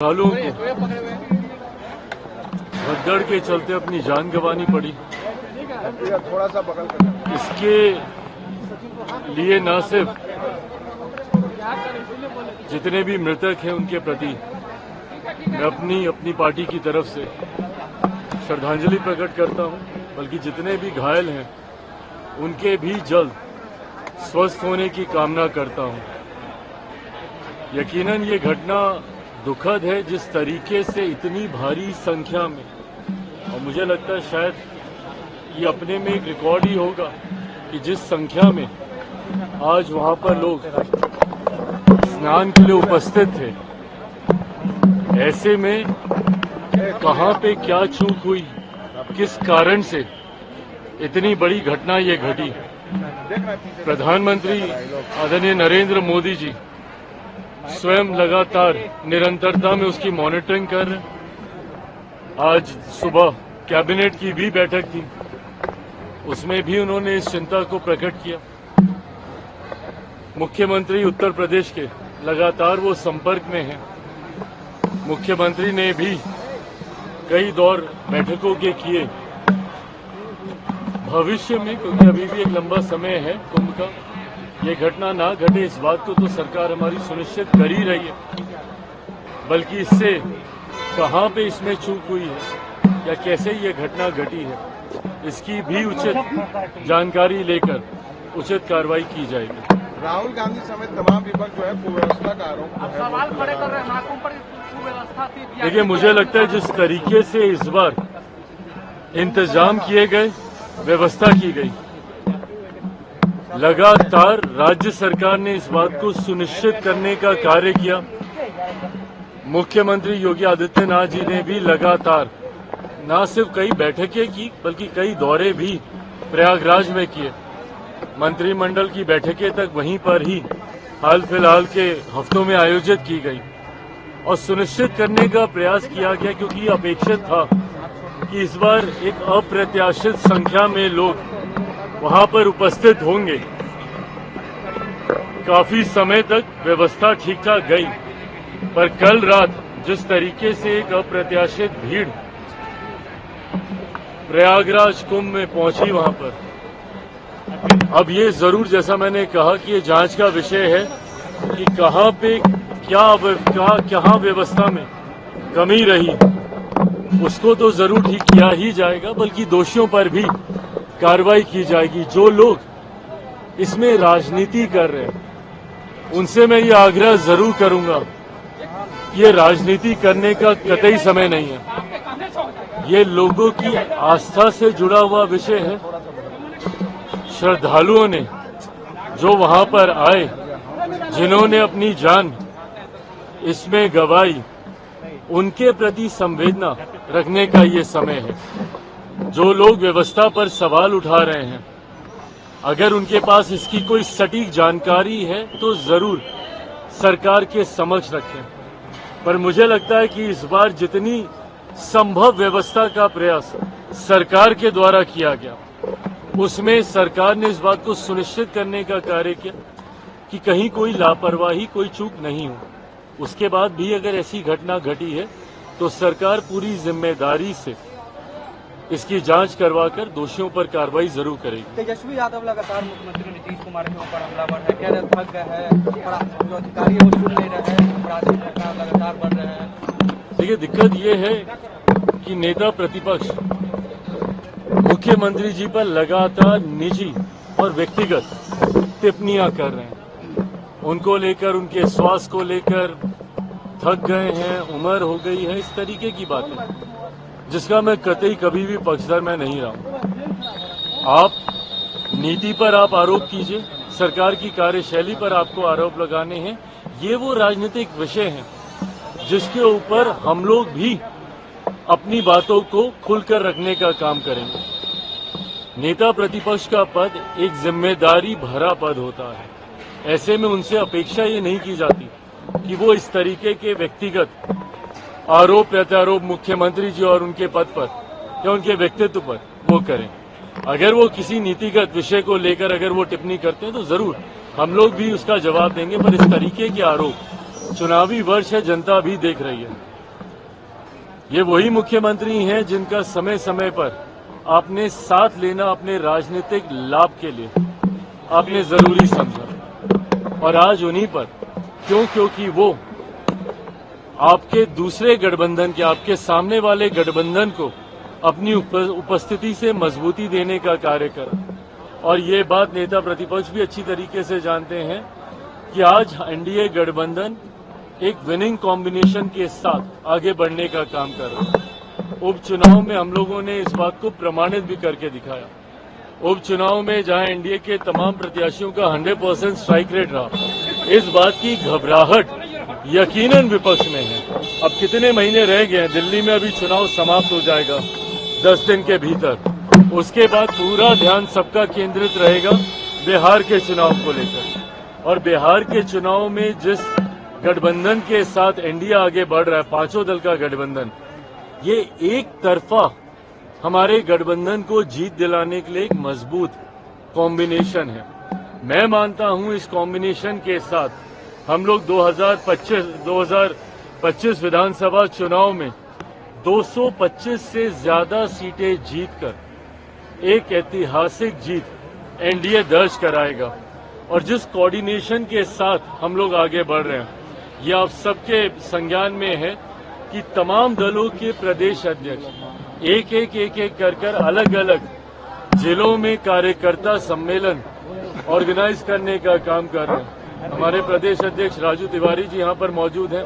श्रद्धालुओं को भगदड़ के चलते अपनी जान गंवानी पड़ी। इसके लिए न सिर्फ जितने भी मृतक हैं उनके प्रति मैं अपनी पार्टी की तरफ से श्रद्धांजलि प्रकट करता हूं, बल्कि जितने भी घायल हैं उनके भी जल्द स्वस्थ होने की कामना करता हूं। यकीनन ये घटना दुखद है, जिस तरीके से इतनी भारी संख्या में, और मुझे लगता है शायद ये अपने में एक रिकॉर्ड ही होगा कि जिस संख्या में आज वहां पर लोग स्नान के लिए उपस्थित थे, ऐसे में कहां पे क्या चूक हुई, किस कारण से इतनी बड़ी घटना ये घटी। प्रधानमंत्री आदरणीय नरेंद्र मोदी जी स्वयं लगातार निरंतरता में उसकी मॉनिटरिंग कर रहे हैं। आज सुबह कैबिनेट की भी बैठक थी, उसमें भी उन्होंने इस चिंता को प्रकट किया। मुख्यमंत्री उत्तर प्रदेश के लगातार वो संपर्क में हैं। मुख्यमंत्री ने भी कई दौर बैठकों के किए। भविष्य में, क्योंकि अभी भी एक लंबा समय है कुंभ का, ये घटना ना घटे इस बात को तो सरकार हमारी सुनिश्चित कर ही रही है, बल्कि इससे कहां पे इसमें चूक हुई है या कैसे ये घटना घटी है, इसकी भी उचित जानकारी लेकर उचित कार्रवाई की जाएगी। राहुल गांधी समेत तमाम विपक्ष जो है कुव्यवस्था का आरोप सवाल खड़े कर रहे हैं, नाकों पर कुव्यवस्था थी। देखिए, मुझे लगता है जिस तरीके से इस बार इंतजाम किए गए, व्यवस्था की गई, लगातार राज्य सरकार ने इस बात को सुनिश्चित करने का कार्य किया। मुख्यमंत्री योगी आदित्यनाथ जी ने भी लगातार न सिर्फ कई बैठकें की, बल्कि कई दौरे भी प्रयागराज में किए। मंत्रिमंडल की बैठकें तक वहीं पर ही हाल फिलहाल के हफ्तों में आयोजित की गई और सुनिश्चित करने का प्रयास किया गया, क्योंकि ये अपेक्षित था कि इस बार एक अप्रत्याशित संख्या में लोग वहां पर उपस्थित होंगे। काफी समय तक व्यवस्था ठीक ठाक गई, पर कल रात जिस तरीके से एक अप्रत्याशित भीड़ प्रयागराज कुंभ में पहुंची वहां पर, अब ये जरूर, जैसा मैंने कहा कि ये जांच का विषय है कि कहां पे क्या व्यवस्था में कमी रही, उसको तो जरूर ठीक किया ही जाएगा, बल्कि दोषियों पर भी कार्रवाई की जाएगी। जो लोग इसमें राजनीति कर रहे हैं उनसे मैं ये आग्रह जरूर करूंगा कि ये राजनीति करने का कतई समय नहीं है। ये लोगों की आस्था से जुड़ा हुआ विषय है। श्रद्धालुओं ने जो वहां पर आए, जिन्होंने अपनी जान इसमें गंवाई, उनके प्रति संवेदना रखने का ये समय है। जो लोग व्यवस्था पर सवाल उठा रहे हैं, अगर उनके पास इसकी कोई सटीक जानकारी है तो जरूर सरकार के समक्ष रखें। पर मुझे लगता है कि इस बार जितनी संभव व्यवस्था का प्रयास सरकार के द्वारा किया गया, उसमें सरकार ने इस बात को सुनिश्चित करने का कार्य किया कि कहीं कोई लापरवाही, कोई चूक नहीं हो। उसके बाद भी अगर ऐसी घटना घटी है तो सरकार पूरी जिम्मेदारी से इसकी जांच करवाकर दोषियों पर कार्रवाई जरूर करेगी। तेजस्वी यादव लगातार मुख्यमंत्री नीतीश कुमार के ऊपर हमलावर है, कह रहे थक गए हैं, जो अधिकारी है वो सुन नहीं रहे हैं, अपराधी लगातार बढ़ रहे हैं। देखिए, दिक्कत ये है कि नेता प्रतिपक्ष मुख्यमंत्री जी पर लगातार निजी और व्यक्तिगत टिप्पणियां कर रहे हैं। उनको लेकर, उनके स्वास्थ्य को लेकर, थक गए हैं, उम्र हो गई है, इस तरीके की बातें, जिसका मैं कतई कभी भी पक्षधर मैं नहीं रहा हूं। आप नीति पर आप आरोप कीजिए, सरकार की कार्यशैली पर आपको आरोप लगाने हैं, ये वो राजनीतिक विषय हैं जिसके ऊपर हम लोग भी अपनी बातों को खुलकर रखने का काम करेंगे। नेता प्रतिपक्ष का पद एक जिम्मेदारी भरा पद होता है। ऐसे में उनसे अपेक्षा ये नहीं की जाती कि वो इस तरीके के व्यक्तिगत आरोप प्रत्यारोप मुख्यमंत्री जी और उनके पद पर या उनके व्यक्तित्व पर वो करें। अगर वो किसी नीतिगत विषय को लेकर अगर वो टिप्पणी करते हैं तो जरूर हम लोग भी उसका जवाब देंगे, पर इस तरीके के आरोप चुनावी वर्ष है, जनता भी देख रही है। ये वही मुख्यमंत्री हैं जिनका समय समय पर आपने साथ लेना अपने राजनीतिक लाभ के लिए आपने जरूरी समझा, और आज उन्हीं पर क्योंकि वो आपके दूसरे गठबंधन के, आपके सामने वाले गठबंधन को अपनी उपस्थिति से मजबूती देने का कार्य करा। और ये बात नेता प्रतिपक्ष भी अच्छी तरीके से जानते हैं कि आज एनडीए गठबंधन एक विनिंग कॉम्बिनेशन के साथ आगे बढ़ने का काम कर रहा है। उपचुनाव में हम लोगों ने इस बात को प्रमाणित भी करके दिखाया। उपचुनाव में जहां एनडीए के तमाम प्रत्याशियों का 100% स्ट्राइक रेट रहा, इस बात की घबराहट यकीनन विपक्ष में है। अब कितने महीने रह गए हैं, दिल्ली में अभी चुनाव समाप्त हो जाएगा 10 दिन के भीतर। उसके बाद पूरा ध्यान सबका केंद्रित रहेगा बिहार के चुनाव को लेकर। और बिहार के चुनाव में जिस गठबंधन के साथ एनडीए आगे बढ़ रहा है, पांचों दल का गठबंधन, ये एक तरफा हमारे गठबंधन को जीत दिलाने के लिए एक मजबूत कॉम्बिनेशन है। मैं मानता हूं इस कॉम्बिनेशन के साथ हम लोग 2025 विधानसभा चुनाव में 225 से ज्यादा सीटें जीतकर एक ऐतिहासिक जीत एनडीए दर्ज कराएगा। और जिस कोऑर्डिनेशन के साथ हम लोग आगे बढ़ रहे हैं, ये आप सबके संज्ञान में है कि तमाम दलों के प्रदेश अध्यक्ष एक एक कर अलग अलग जिलों में कार्यकर्ता सम्मेलन ऑर्गेनाइज करने का काम कर रहे हैं। हमारे प्रदेश अध्यक्ष राजू तिवारी जी यहाँ पर मौजूद हैं,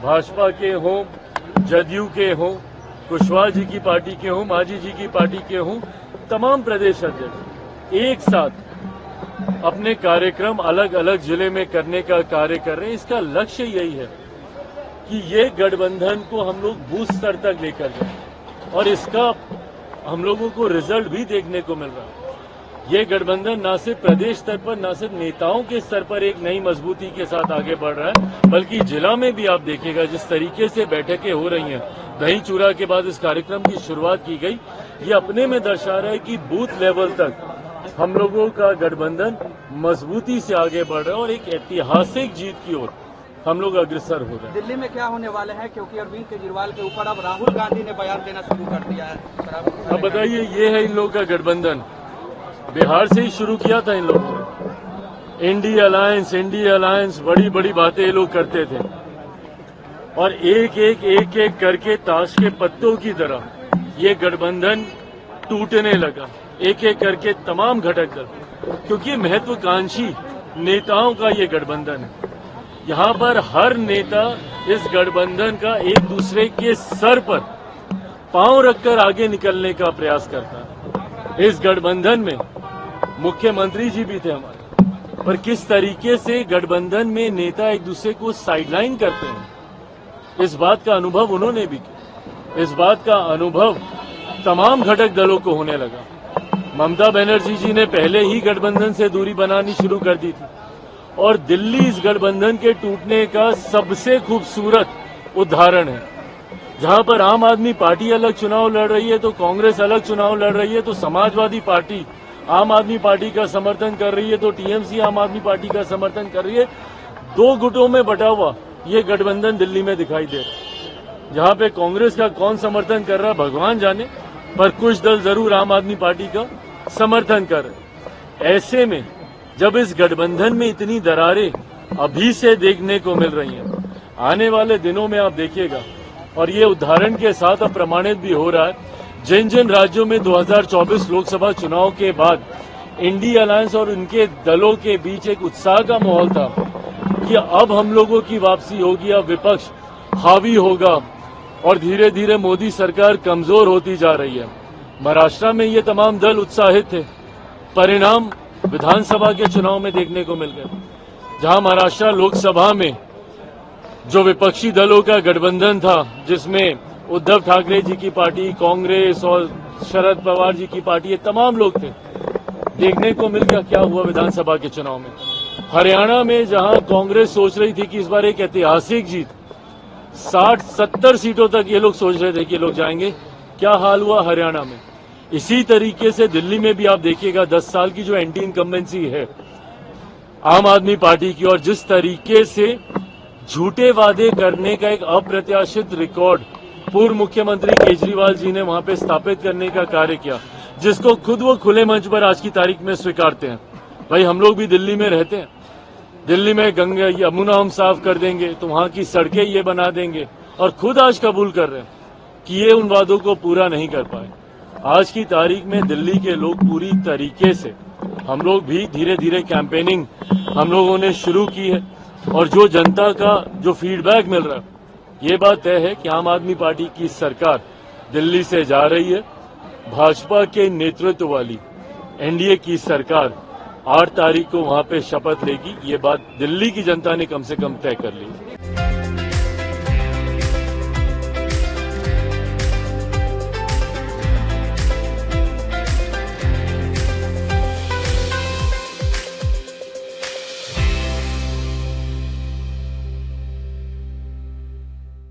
भाजपा के हों, जदयू के हों, कुशवाहा जी की पार्टी के हों, मांझी जी की पार्टी के हों, तमाम प्रदेश अध्यक्ष एक साथ अपने कार्यक्रम अलग अलग जिले में करने का कार्य कर रहे हैं। इसका लक्ष्य यही है कि ये गठबंधन को हम लोग बूथ स्तर तक लेकर जाएं, और इसका हम लोगों को रिजल्ट भी देखने को मिल रहा है। ये गठबंधन न सिर्फ प्रदेश स्तर पर, न सिर्फ नेताओं के स्तर पर एक नई मजबूती के साथ आगे बढ़ रहा है, बल्कि जिला में भी आप देखिएगा जिस तरीके से बैठकें हो रही हैं, दही चूड़ा के बाद इस कार्यक्रम की शुरुआत की गई, ये अपने में दर्शा रहा है कि बूथ लेवल तक हम लोगों का गठबंधन मजबूती से आगे बढ़ रहा है और एक ऐतिहासिक जीत की ओर हम लोग अग्रसर हो रहे हैं। दिल्ली में क्या होने वाले हैं, क्योंकि अरविंद केजरीवाल के ऊपर अब राहुल गांधी ने बयान देना शुरू कर दिया है। अब बताइए, ये है इन लोगों का गठबंधन। बिहार से ही शुरू किया था इन लोगों ने। इंडी अलायंस बड़ी बड़ी बातें ये लोग करते थे, और एक एक करके ताश के पत्तों की तरह ये गठबंधन टूटने लगा, एक एक करके तमाम घटक दल, क्योंकि महत्वाकांक्षी नेताओं का ये गठबंधन है। यहाँ पर हर नेता इस गठबंधन का एक दूसरे के सर पर पांव रखकर आगे निकलने का प्रयास करता है। इस गठबंधन में मुख्यमंत्री जी भी थे हमारे, पर किस तरीके से गठबंधन में नेता एक दूसरे को साइडलाइन करते हैं, इस बात का अनुभव उन्होंने भी किया। इस बात का अनुभव तमाम घटक दलों को होने लगा। ममता बनर्जी जी ने पहले ही गठबंधन से दूरी बनानी शुरू कर दी थी, और दिल्ली इस गठबंधन के टूटने का सबसे खूबसूरत उदाहरण है। जहां पर आम आदमी पार्टी अलग चुनाव लड़ रही है, तो कांग्रेस अलग चुनाव लड़ रही है, तो समाजवादी पार्टी आम आदमी पार्टी का समर्थन कर रही है, तो टीएमसी आम आदमी पार्टी का समर्थन कर रही है। दो गुटों में बटा हुआ ये गठबंधन दिल्ली में दिखाई दे रहा है। जहां पे कांग्रेस का कौन समर्थन कर रहा है भगवान जाने, पर कुछ दल जरूर आम आदमी पार्टी का समर्थन कर रहे। ऐसे में जब इस गठबंधन में इतनी दरारें अभी से देखने को मिल रही हैं, आने वाले दिनों में आप देखिएगा, और ये उदाहरण के साथ अब प्रमाणित भी हो रहा है, जिन जिन राज्यों में 2024 लोकसभा चुनाव के बाद इंडी अलायंस और उनके दलों के बीच एक उत्साह का माहौल था कि अब हम लोगों की वापसी होगी, अब विपक्ष हावी होगा, और धीरे धीरे मोदी सरकार कमजोर होती जा रही है। महाराष्ट्र में ये तमाम दल उत्साहित थे। परिणाम विधानसभा के चुनाव में देखने को मिल गए, जहां महाराष्ट्र लोकसभा में जो विपक्षी दलों का गठबंधन था, जिसमें उद्धव ठाकरे जी की पार्टी, कांग्रेस और शरद पवार जी की पार्टी, ये तमाम लोग थे, देखने को मिल गया क्या हुआ विधानसभा के चुनाव में। हरियाणा में जहां कांग्रेस सोच रही थी कि इस बार एक ऐतिहासिक जीत, 60-70 सीटों तक ये लोग सोच रहे थे कि लोग जाएंगे, क्या हाल हुआ हरियाणा में। इसी तरीके से दिल्ली में भी आप देखिएगा 10 साल की जो एंटी इनकम्बेंसी है आम आदमी पार्टी की, और जिस तरीके से झूठे वादे करने का एक अप्रत्याशित रिकॉर्ड पूर्व मुख्यमंत्री केजरीवाल जी ने वहां पे स्थापित करने का कार्य किया, जिसको खुद वो खुले मंच पर आज की तारीख में स्वीकारते हैं। भाई हम लोग भी दिल्ली में रहते हैं, दिल्ली में गंगा यमुना हम साफ कर देंगे तो वहां की सड़कें ये बना देंगे, और खुद आज कबूल कर रहे हैं कि ये उन वादों को पूरा नहीं कर पाए। आज की तारीख में दिल्ली के लोग पूरी तरीके से, हम लोग भी धीरे धीरे कैंपेनिंग हम लोगों ने शुरू की है, और जो जनता का जो फीडबैक मिल रहा है, ये बात तय है कि आम आदमी पार्टी की सरकार दिल्ली से जा रही है। भाजपा के नेतृत्व वाली एनडीए की सरकार 8 तारीख को वहां पे शपथ लेगी। ये बात दिल्ली की जनता ने कम से कम तय कर ली।